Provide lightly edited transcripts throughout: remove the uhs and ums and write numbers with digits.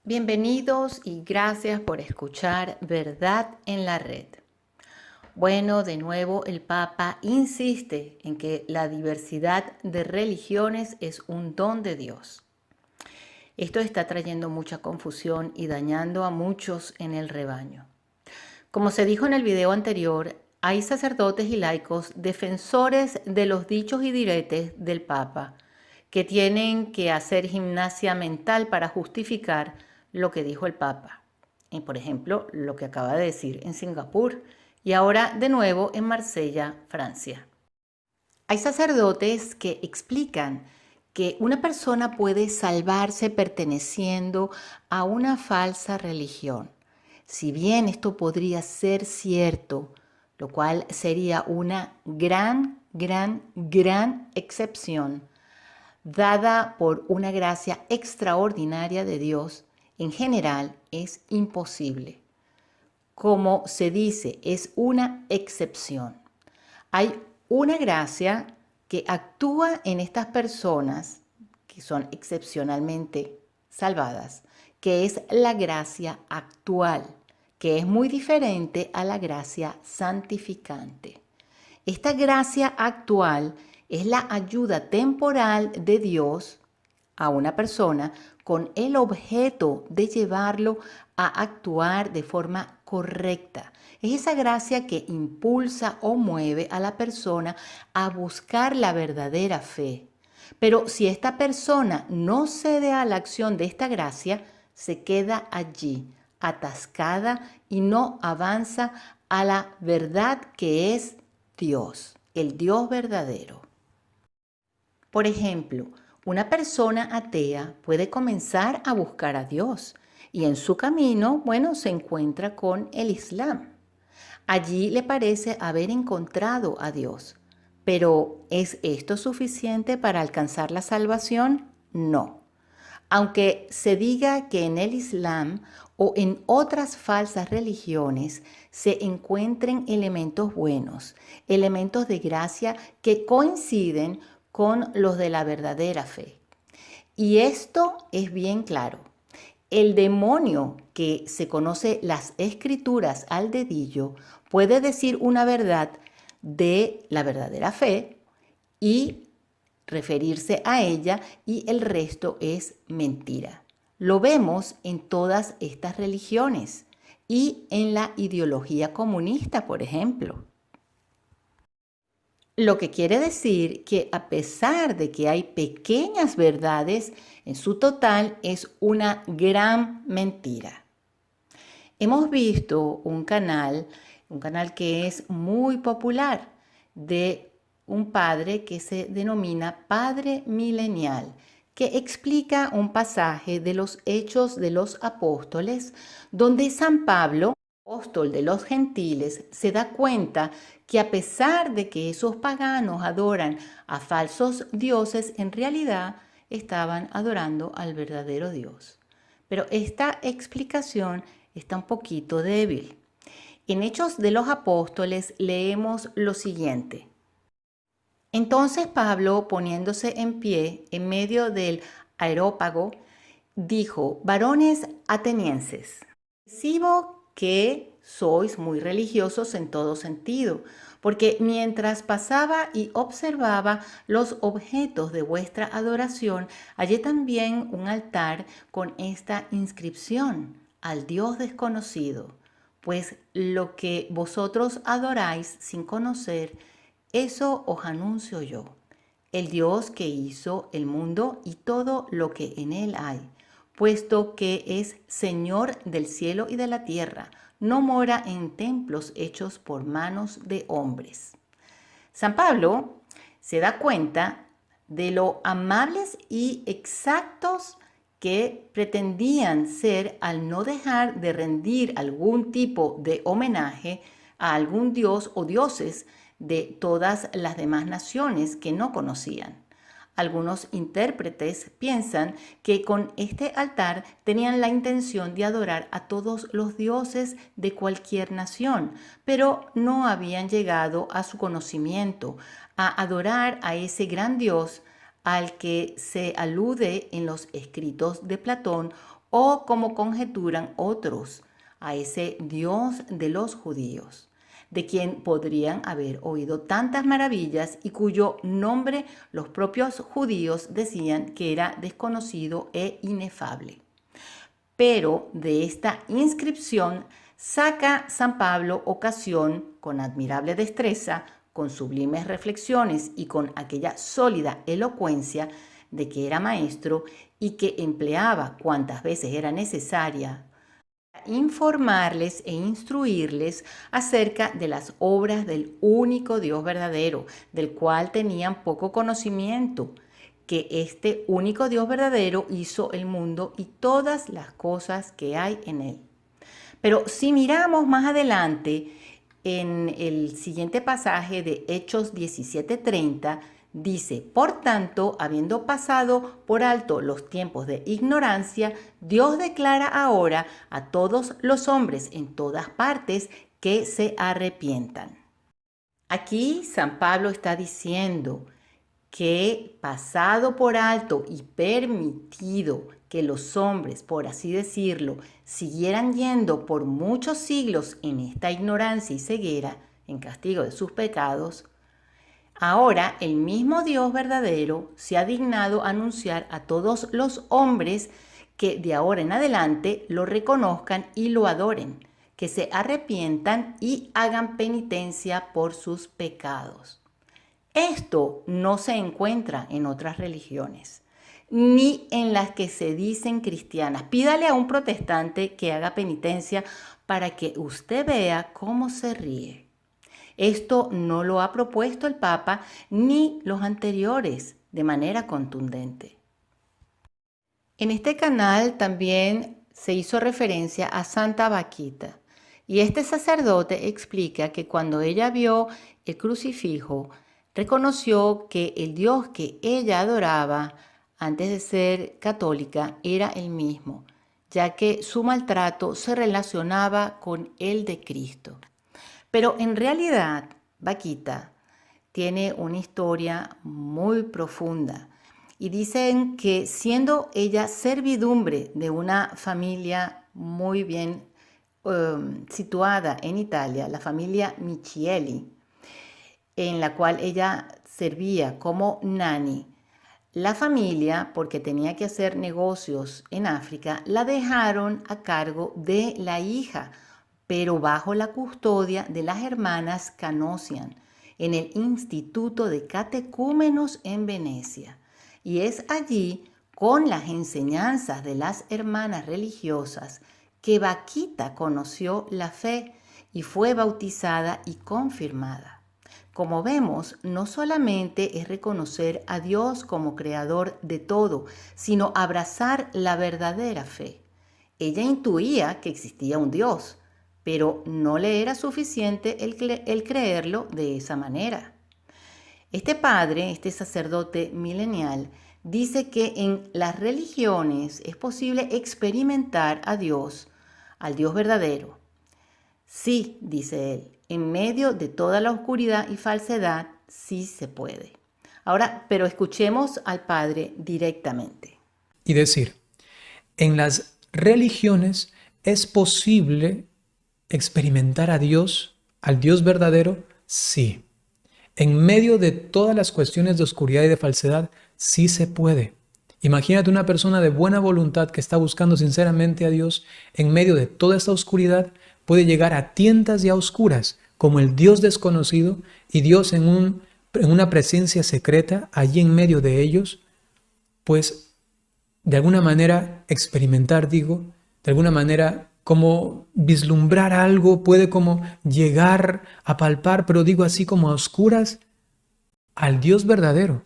Bienvenidos y gracias por escuchar Verdad en la Red. Bueno, de nuevo el Papa insiste en que la diversidad de religiones es un don de Dios. Esto está trayendo mucha confusión y dañando a muchos en el rebaño. Como se dijo en el video anterior, hay sacerdotes y laicos defensores de los dichos y diretes del Papa que tienen que hacer gimnasia mental para justificar lo que dijo el Papa. Y por ejemplo, lo que acaba de decir en Singapur y ahora de nuevo en Marsella, Francia. Hay sacerdotes que explican que una persona puede salvarse perteneciendo a una falsa religión. Si bien esto podría ser cierto, lo cual sería una gran excepción, dada por una gracia extraordinaria de Dios, en general es imposible. Como se dice, es una excepción. Hay una gracia que actúa en estas personas que son excepcionalmente salvadas, que es la gracia actual, que es muy diferente a la gracia santificante. Esta gracia actual es la ayuda temporal de Dios a una persona con el objeto de llevarlo a actuar de forma correcta. Es esa gracia que impulsa o mueve a la persona a buscar la verdadera fe. Pero si esta persona no cede a la acción de esta gracia, se queda allí, atascada y no avanza a la verdad que es Dios, el Dios verdadero. Por ejemplo, una persona atea puede comenzar a buscar a Dios y en su camino, se encuentra con el Islam. Allí le parece haber encontrado a Dios. Pero ¿es esto suficiente para alcanzar la salvación? No. Aunque se diga que en el Islam o en otras falsas religiones se encuentren elementos buenos, elementos de gracia que coinciden con los de la verdadera fe. Y esto es bien claro. El demonio que se conoce las escrituras al dedillo puede decir una verdad de la verdadera fe y referirse a ella y el resto es mentira. Lo vemos en todas estas religiones y en la ideología comunista, por ejemplo. Lo que quiere decir que a pesar de que hay pequeñas verdades, en su total es una gran mentira. Hemos visto un canal que es muy popular de un padre que se denomina Padre Milenial, que explica un pasaje de los Hechos de los Apóstoles, donde San Pablo, apóstol de los gentiles, se da cuenta que a pesar de que esos paganos adoran a falsos dioses, en realidad estaban adorando al verdadero Dios. Pero esta explicación está un poquito débil. En Hechos de los Apóstoles leemos lo siguiente. Entonces Pablo, poniéndose en pie en medio del areópago, dijo: varones atenienses, percibo que sois muy religiosos en todo sentido, porque mientras pasaba y observaba los objetos de vuestra adoración, hallé también un altar con esta inscripción: al Dios desconocido. Pues lo que vosotros adoráis sin conocer, eso os anuncio yo, el Dios que hizo el mundo y todo lo que en él hay, puesto que es Señor del cielo y de la tierra, no mora en templos hechos por manos de hombres. San Pablo se da cuenta de lo amables y exactos que pretendían ser al no dejar de rendir algún tipo de homenaje a algún dios o dioses de todas las demás naciones que no conocían. Algunos intérpretes piensan que con este altar tenían la intención de adorar a todos los dioses de cualquier nación, pero no habían llegado a su conocimiento, a adorar a ese gran Dios al que se alude en los escritos de Platón o como conjeturan otros, a ese Dios de los judíos, de quien podrían haber oído tantas maravillas y cuyo nombre los propios judíos decían que era desconocido e inefable. Pero de esta inscripción saca San Pablo ocasión, con admirable destreza, con sublimes reflexiones y con aquella sólida elocuencia de que era maestro y que empleaba cuantas veces era necesaria, informarles e instruirles acerca de las obras del único Dios verdadero, del cual tenían poco conocimiento, que este único Dios verdadero hizo el mundo y todas las cosas que hay en él. Pero si miramos más adelante, en el siguiente pasaje de Hechos 17:30, dice: por tanto, habiendo pasado por alto los tiempos de ignorancia, Dios declara ahora a todos los hombres en todas partes que se arrepientan. Aquí San Pablo está diciendo que pasado por alto y permitido que los hombres, por así decirlo, siguieran yendo por muchos siglos en esta ignorancia y ceguera, en castigo de sus pecados, ahora el mismo Dios verdadero se ha dignado anunciar a todos los hombres que de ahora en adelante lo reconozcan y lo adoren, que se arrepientan y hagan penitencia por sus pecados. Esto no se encuentra en otras religiones, ni en las que se dicen cristianas. Pídale a un protestante que haga penitencia para que usted vea cómo se ríe. Esto no lo ha propuesto el Papa ni los anteriores de manera contundente. En este canal también se hizo referencia a Santa Baquita, y este sacerdote explica que cuando ella vio el crucifijo, reconoció que el Dios que ella adoraba antes de ser católica era el mismo, ya que su maltrato se relacionaba con el de Cristo. Pero en realidad, Baquita tiene una historia muy profunda y dicen que siendo ella servidumbre de una familia muy bien situada en Italia, la familia Michieli, en la cual ella servía como nani, la familia, porque tenía que hacer negocios en África, la dejaron a cargo de la hija, pero bajo la custodia de las hermanas Canosian, en el Instituto de Catecúmenos en Venecia. Y es allí, con las enseñanzas de las hermanas religiosas, que Baquita conoció la fe y fue bautizada y confirmada. Como vemos, no solamente es reconocer a Dios como creador de todo, sino abrazar la verdadera fe. Ella intuía que existía un Dios, pero no le era suficiente el creerlo de esa manera. Este padre, este sacerdote milenial, dice que en las religiones es posible experimentar a Dios, al Dios verdadero. Sí, dice él, en medio de toda la oscuridad y falsedad, sí se puede. Ahora, pero escuchemos al Padre directamente. Y decir, en las religiones es posible experimentar a Dios, al Dios verdadero, sí. En medio de todas las cuestiones de oscuridad y de falsedad, sí se puede. Imagínate una persona de buena voluntad que está buscando sinceramente a Dios, en medio de toda esta oscuridad, puede llegar a tientas y a oscuras, como el Dios desconocido, y Dios en una presencia secreta, allí en medio de ellos, pues de alguna manera experimentar, de alguna manera como vislumbrar algo, puede como llegar a palpar, pero así como a oscuras, al Dios verdadero.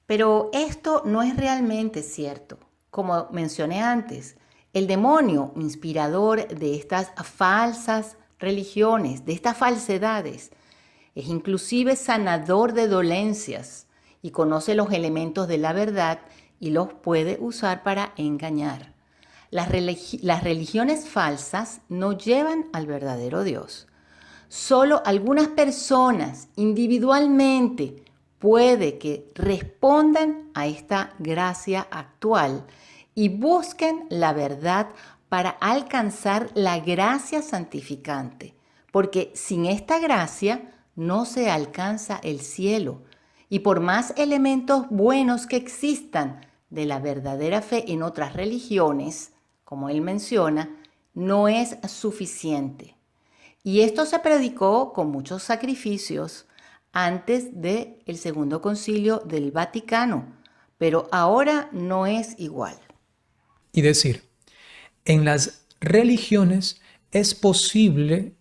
Pero esto no es realmente cierto. Como mencioné antes, el demonio inspirador de estas falsas religiones, de estas falsedades, es inclusive sanador de dolencias y conoce los elementos de la verdad y los puede usar para engañar. Las religiones falsas no llevan al verdadero Dios. Solo algunas personas individualmente puede que respondan a esta gracia actual y busquen la verdad para alcanzar la gracia santificante, porque sin esta gracia no se alcanza el cielo. Y por más elementos buenos que existan de la verdadera fe en otras religiones, como él menciona, no es suficiente. Y esto se predicó con muchos sacrificios antes del Segundo Concilio del Vaticano, pero ahora no es igual. Y decir, en las religiones es posible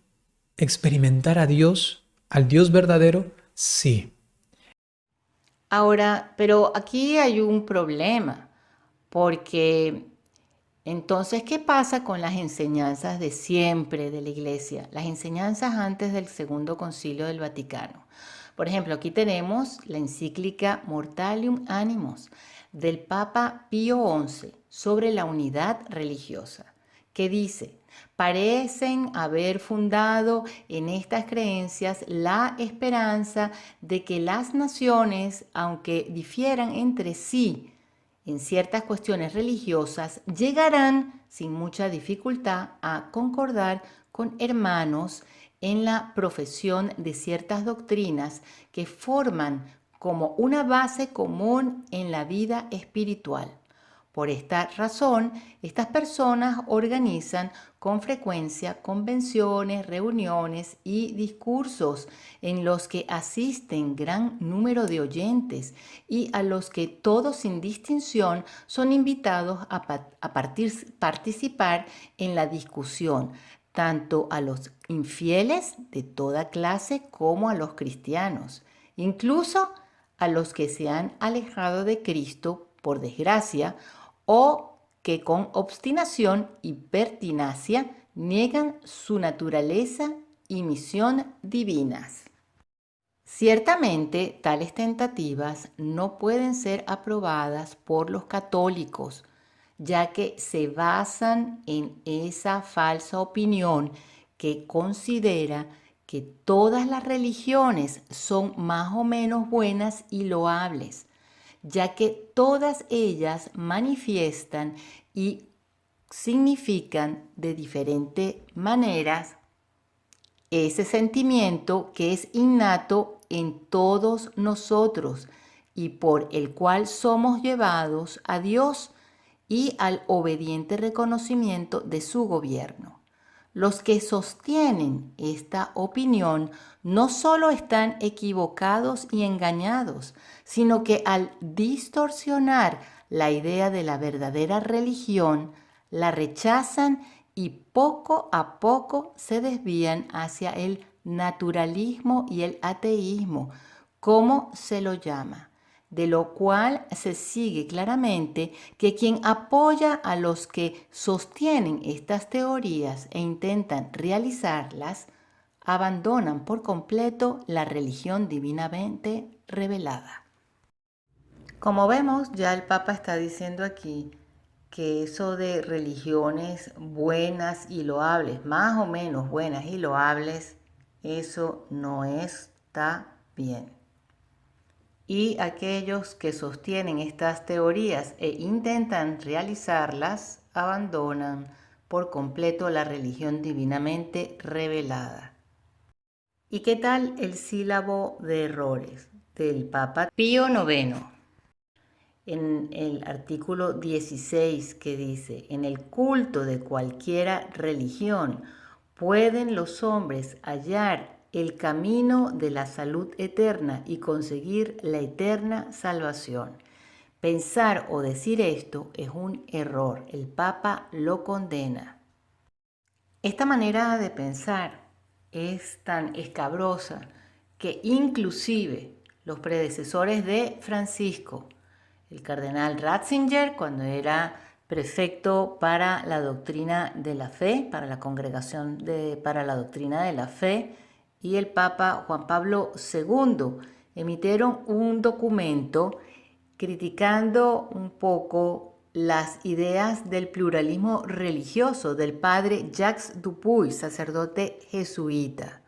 experimentar a Dios, al Dios verdadero, sí. Ahora, pero aquí hay un problema, porque entonces, ¿qué pasa con las enseñanzas de siempre de la Iglesia? Las enseñanzas antes del Segundo Concilio del Vaticano. Por ejemplo, aquí tenemos la encíclica Mortalium Animos del Papa Pío XI sobre la unidad religiosa, que dice: parecen haber fundado en estas creencias la esperanza de que las naciones, aunque difieran entre sí en ciertas cuestiones religiosas, llegarán sin mucha dificultad a concordar con hermanos en la profesión de ciertas doctrinas que forman como una base común en la vida espiritual. Por esta razón, estas personas organizan con frecuencia convenciones, reuniones y discursos en los que asisten gran número de oyentes y a los que todos sin distinción son invitados a participar en la discusión, tanto a los infieles de toda clase como a los cristianos, incluso a los que se han alejado de Cristo por desgracia o que con obstinación y pertinacia niegan su naturaleza y misión divinas. Ciertamente, tales tentativas no pueden ser aprobadas por los católicos, ya que se basan en esa falsa opinión que considera que todas las religiones son más o menos buenas y loables, ya que todas ellas manifiestan y significan de diferentes maneras ese sentimiento que es innato en todos nosotros y por el cual somos llevados a Dios y al obediente reconocimiento de su gobierno. Los que sostienen esta opinión no solo están equivocados y engañados, sino que al distorsionar la idea de la verdadera religión, la rechazan y poco a poco se desvían hacia el naturalismo y el ateísmo, como se lo llama, de lo cual se sigue claramente que quien apoya a los que sostienen estas teorías e intentan realizarlas, abandonan por completo la religión divinamente revelada. Como vemos, ya el Papa está diciendo aquí que eso de religiones buenas y loables, más o menos buenas y loables, eso no está bien. Y aquellos que sostienen estas teorías e intentan realizarlas abandonan por completo la religión divinamente revelada. ¿Y qué tal el sílabo de errores del Papa Pío IX? En el artículo 16 que dice: en el culto de cualquiera religión pueden los hombres hallar el camino de la salud eterna y conseguir la eterna salvación. Pensar o decir esto es un error. El Papa lo condena. Esta manera de pensar es tan escabrosa que inclusive los predecesores de Francisco, el cardenal Ratzinger, cuando era prefecto para la doctrina de la fe, para la Congregación para la Doctrina de la Fe, y el Papa Juan Pablo II emitieron un documento criticando un poco las ideas del pluralismo religioso del padre Jacques Dupuy, sacerdote jesuita.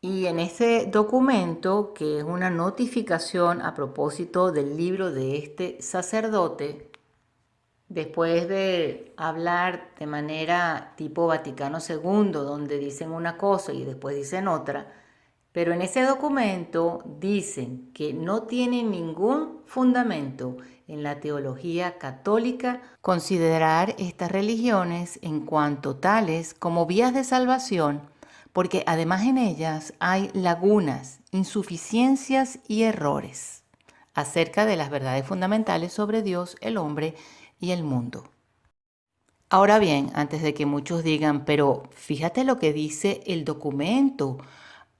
Y en ese documento, que es una notificación a propósito del libro de este sacerdote, después de hablar de manera tipo Vaticano II, donde dicen una cosa y después dicen otra, pero en ese documento dicen que no tienen ningún fundamento en la teología católica considerar estas religiones en cuanto tales como vías de salvación, porque además en ellas hay lagunas, insuficiencias y errores acerca de las verdades fundamentales sobre Dios, el hombre y el mundo. Ahora bien, antes de que muchos digan, pero fíjate lo que dice el documento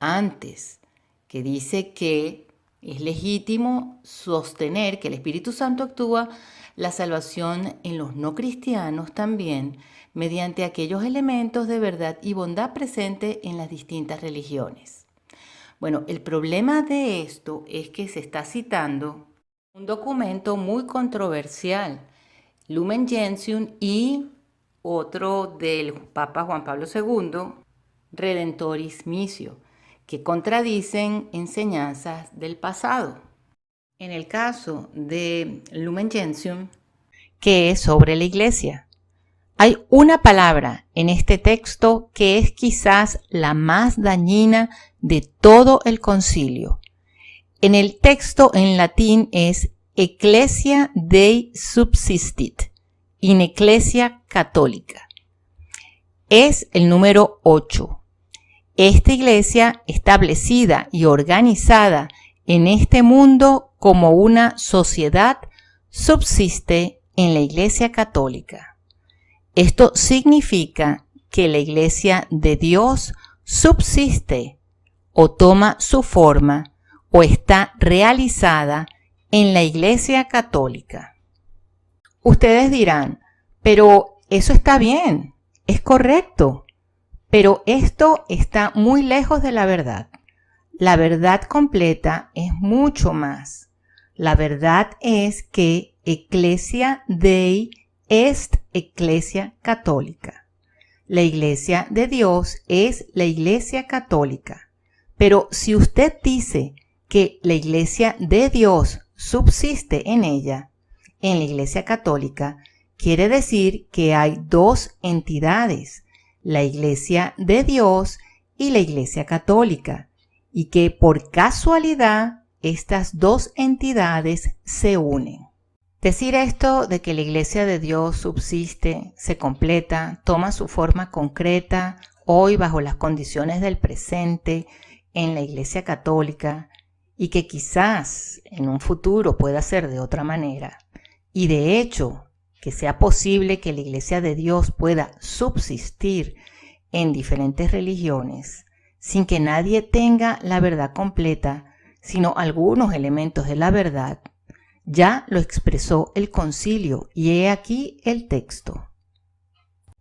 antes, que dice que es legítimo sostener que el Espíritu Santo actúa la salvación en los no cristianos también mediante aquellos elementos de verdad y bondad presentes en las distintas religiones. Bueno, el problema de esto es que se está citando un documento muy controversial, Lumen Gentium, y otro del Papa Juan Pablo II, Redentoris Missio, que contradicen enseñanzas del pasado. En el caso de Lumen Gentium, que es sobre la Iglesia, hay una palabra en este texto que es quizás la más dañina de todo el concilio. En el texto en latín es Ecclesia Dei Subsistit, in Ecclesia Católica. Es el número 8. Esta iglesia, establecida y organizada en este mundo como una sociedad, subsiste en la Iglesia Católica. Esto significa que la Iglesia de Dios subsiste o toma su forma o está realizada en la Iglesia Católica. Ustedes dirán, pero eso está bien, es correcto, pero esto está muy lejos de la verdad. La verdad completa es mucho más. La verdad es que Ecclesia Dei est Ecclesia Católica. La Iglesia de Dios es la Iglesia Católica. Pero si usted dice que la Iglesia de Dios subsiste en ella, en la Iglesia Católica, quiere decir que hay dos entidades, la Iglesia de Dios y la Iglesia Católica, y que por casualidad estas dos entidades se unen. Decir esto de que la Iglesia de Dios subsiste, se completa, toma su forma concreta, hoy bajo las condiciones del presente, en la Iglesia Católica, y que quizás en un futuro pueda ser de otra manera, y de hecho que sea posible que la Iglesia de Dios pueda subsistir en diferentes religiones, sin que nadie tenga la verdad completa, sino algunos elementos de la verdad, ya lo expresó el concilio, y he aquí el texto.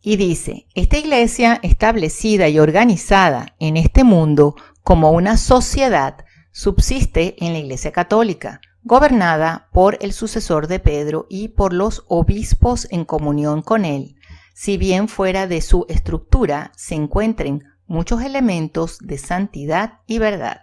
Y dice, esta iglesia establecida y organizada en este mundo como una sociedad subsiste en la Iglesia Católica, gobernada por el sucesor de Pedro y por los obispos en comunión con él, si bien fuera de su estructura se encuentren muchos elementos de santidad y verdad.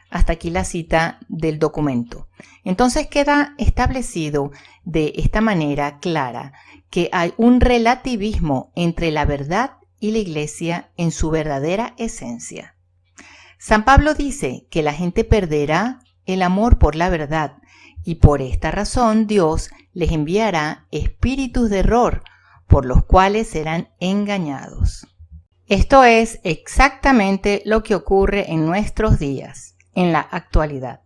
Hasta aquí la cita del documento. Entonces queda establecido de esta manera clara que hay un relativismo entre la verdad y la Iglesia en su verdadera esencia. San Pablo dice que la gente perderá el amor por la verdad y por esta razón Dios les enviará espíritus de error por los cuales serán engañados. Esto es exactamente lo que ocurre en nuestros días, en la actualidad.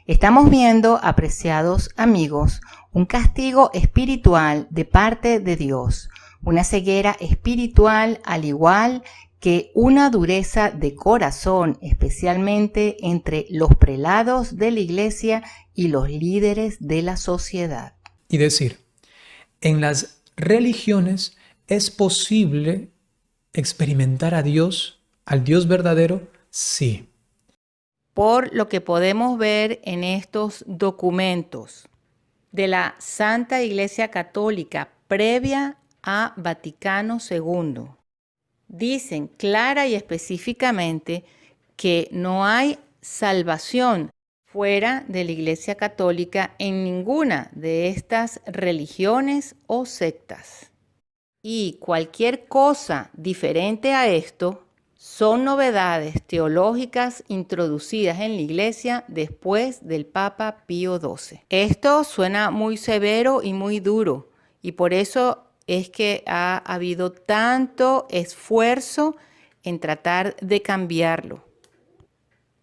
Estamos viendo, apreciados amigos, un castigo espiritual de parte de Dios, una ceguera espiritual al igual que una dureza de corazón, especialmente entre los prelados de la Iglesia y los líderes de la sociedad. Y decir, en las religiones es posible experimentar a Dios, al Dios verdadero, sí. Por lo que podemos ver en estos documentos de la Santa Iglesia Católica previa a Vaticano II, dicen clara y específicamente que no hay salvación fuera de la Iglesia Católica en ninguna de estas religiones o sectas. Y cualquier cosa diferente a esto son novedades teológicas introducidas en la Iglesia después del Papa Pío XII. Esto suena muy severo y muy duro, y por eso es que ha habido tanto esfuerzo en tratar de cambiarlo.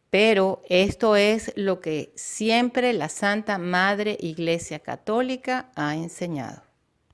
Pero esto es lo que siempre la Santa Madre Iglesia Católica ha enseñado.